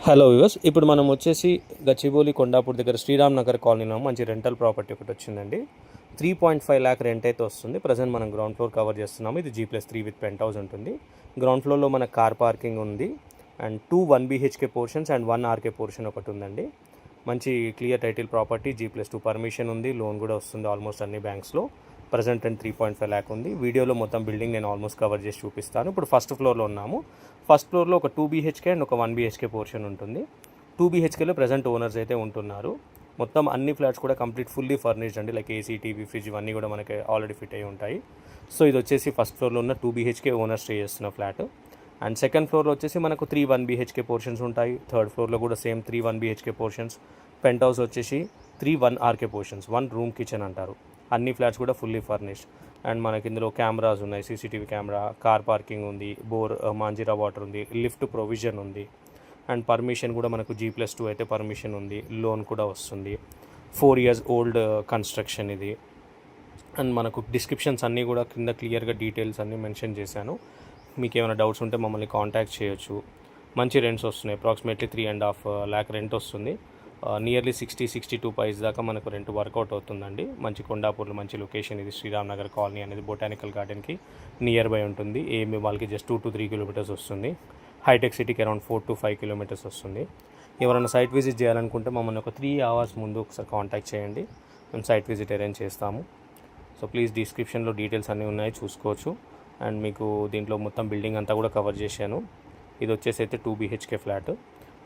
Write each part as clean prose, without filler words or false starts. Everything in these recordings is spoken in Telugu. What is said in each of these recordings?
హలో వ్యూవర్స్, ఇప్పుడు మనం వచ్చేసి గచ్చిబౌలి కొండాపూర్ దగ్గర శ్రీరామ్ నగర్ కాలనీలో మంచి రెంటల్ ప్రాపర్టీ ఒకటి వచ్చిందండి. 3.5 lakh రెంట్ అయితే వస్తుంది. ప్రజెంట్ మనం గ్రౌండ్ ఫ్లోర్ కవర్ చేస్తున్నాము. ఇది G+3 విత్ పెంట్ హౌస్ ఉంటుంది. గ్రౌండ్ ఫ్లోర్లో మన కార్ పార్కింగ్ ఉంది and 2 1 BHK portions and 1 RK portion ఒకటి ఉందండి. మంచి clear title property, G+2 permission ఉంది, లోన్ కూడా వస్తుంది ఆల్మోస్ట్ అన్ని బ్యాంక్స్లో. ప్రజెంట్ అండ్ 3.5 lakh ఉంది. వీడియోలో మొత్తం బిల్డింగ్ నేను ఆల్మోస్ట్ కవర్ చేసి చూపిస్తాను. ఇప్పుడు ఫస్ట్ ఫ్లోర్లో ఉన్నాము. ఫస్ట్ ఫ్లోర్లో ఒక 2 BHK అండ్ ఒక 1 BHK పోర్షన్ ఉంటుంది. 2 BHKలో ప్రజెంట్ ఓనర్స్ అయితే ఉంటున్నారు. మొత్తం అన్ని ఫ్లాట్స్ కూడా కంప్లీట్ ఫుల్లీ ఫర్నిష్డ్ అండి. లైక్ ఏసీ, టీవీ, ఫ్రిడ్జ్ ఇవన్నీ కూడా మనకి ఆల్రెడీ ఫిట్ అయి ఉంటాయి. సో ఇది వచ్చేసి ఫస్ట్ ఫ్లోర్లో ఉన్న 2 BHK ఓనర్ స్టే చేస్తున్న ఫ్లాట్. అండ్ సెకండ్ ఫ్లోర్లో వచ్చేసి మనకు 3 1 BHK పోర్షన్స్ ఉంటాయి. థర్డ్ ఫ్లోర్లో కూడా same 3 1 BHK portions. Penthouse వచ్చేసి 3 1 RK పోర్షన్స్, 1 రూమ్ కిచెన్ అంటారు. అన్ని ఫ్లాట్స్ కూడా ఫుల్లీ ఫర్నిష్డ్ అండ్ మనకి ఇందులో కెమెరాస్ ఉన్నాయి, CCTV కెమెరా, కార్ పార్కింగ్ ఉంది, బోర్ మాంజిరా వాటర్ ఉంది, లిఫ్ట్ ప్రొవిజన్ ఉంది అండ్ పర్మిషన్ కూడా మనకు G+2 అయితే పర్మిషన్ ఉంది, లోన్ కూడా వస్తుంది. 4 years ఓల్డ్ కన్స్ట్రక్షన్ ఇది. అండ్ మనకు డిస్క్రిప్షన్స్ అన్నీ కూడా కింద క్లియర్గా డీటెయిల్స్ అన్నీ మెన్షన్ చేశాను. మీకు ఏమైనా డౌట్స్ ఉంటే మమ్మల్ని కాంటాక్ట్ చేయొచ్చు. మంచి రెంట్స్ వస్తున్నాయి. అప్రాక్సిమేట్లీ 3.5 lakh రెంట్ వస్తుంది. నియర్లీ 60-62 పైస్ దాకా మనకు రెంట్ వర్కౌట్ అవుతుందండి. మంచి కొండాపూర్లో మంచి లొకేషన్ ఇది. శ్రీరామ్ నగర్ కాలనీ అనేది బొటానికల్ గార్డెన్కి నియర్ బై ఉంటుంది. ఏఎంబీ వాళ్ళకి జస్ట్ 2 to 3 kilometers వస్తుంది. హైటెక్ సిటీకి అరౌండ్ 4 to 5 kilometers వస్తుంది. ఎవరైనా సైట్ విజిట్ చేయాలనుకుంటే మమ్మల్ని ఒక 3 hours ముందు ఒకసారి కాంటాక్ట్ చేయండి. మేము సైట్ విజిట్ అరేంజ్ చేస్తాము. సో ప్లీజ్ డిస్క్రిప్షన్లో డీటెయిల్స్ అన్నీ ఉన్నాయి, చూసుకోవచ్చు. అండ్ మీకు దీంట్లో మొత్తం బిల్డింగ్ అంతా కూడా కవర్ చేశాను. ఇది వచ్చేసి అయితే 2 BHK ఫ్లాట్.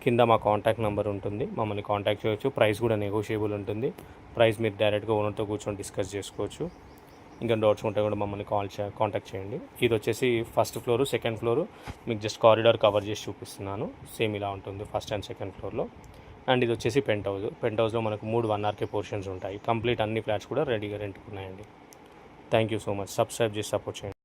కింద మా కాంటాక్ట్ నెంబర్ ఉంటుంది, మమ్మల్ని కాంటాక్ట్ చేయవచ్చు. ప్రైస్ కూడా నెగోషియబుల్ ఉంటుంది. ప్రైస్ మీరు డైరెక్ట్గా ఓనర్తో కూర్చొని డిస్కస్ చేసుకోవచ్చు. ఇంకా డౌట్స్ ఉంటే కూడా మమ్మల్ని కాంటాక్ట్ చేయండి. ఇది వచ్చేసి ఫస్ట్ ఫ్లోరు. సెకండ్ ఫ్లోరు మీకు జస్ట్ కారిడార్ కవర్ చేసి చూపిస్తున్నాను. సేమ్ ఇలా ఉంటుంది ఫస్ట్ అండ్ సెకండ్ ఫ్లోర్లో. అండ్ ఇది వచ్చేసి పెంట్ హౌస్. పెంట్ హౌస్లో మనకు 3 1 RK పోర్షన్స్ ఉంటాయి. కంప్లీట్ అన్ని ఫ్లాట్స్ కూడా రెడీగా రెంట్కి ఉన్నాయండి. Thank you so much. Subscribe చేసి సపోర్ట్ చేయండి.